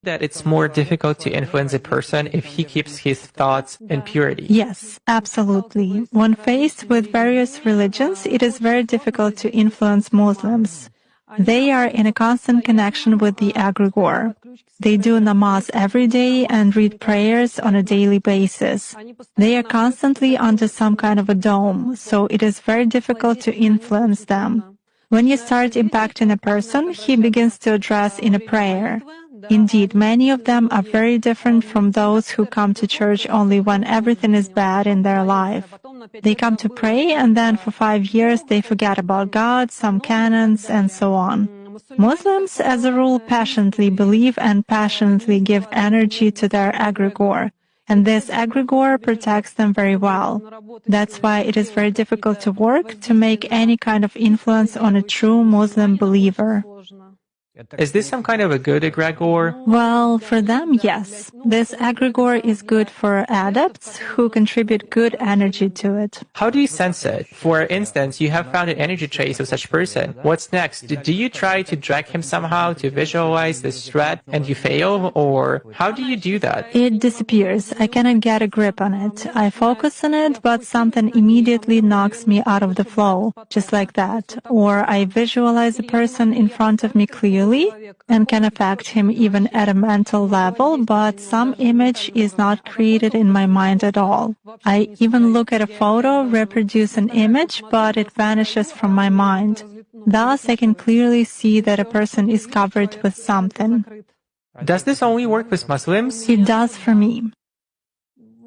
that it's more difficult to influence a person if he keeps his thoughts in purity. Yes, absolutely. When faced with various religions, it is very difficult to influence Muslims. They are in a constant connection with the egregore. They do namaz every day and read prayers on a daily basis. They are constantly under some kind of a dome, so it is very difficult to influence them. When you start impacting a person, he begins to address in a prayer. Indeed, many of them are very different from those who come to church only when everything is bad in their life. They come to pray, and then for 5 years they forget about God, some canons, and so on. Muslims, as a rule, passionately believe and passionately give energy to their egregore, and this egregore protects them very well. That's why it is very difficult to work to make any kind of influence on a true Muslim believer. Is this some kind of a good egregore? Well, for them, yes. This egregore is good for adepts who contribute good energy to it. How do you sense it? For instance, you have found an energy trace of such person. What's next? Do you try to drag him somehow to visualize this threat and you fail? Or how do you do that? It disappears. I cannot get a grip on it. I focus on it, but something immediately knocks me out of the flow, just like that. Or I visualize a person in front of me clearly and can affect him even at a mental level, but some image is not created in my mind at all. I even look at a photo, reproduce an image, but it vanishes from my mind. Thus, I can clearly see that a person is covered with something. Does this only work with Muslims? It does for me.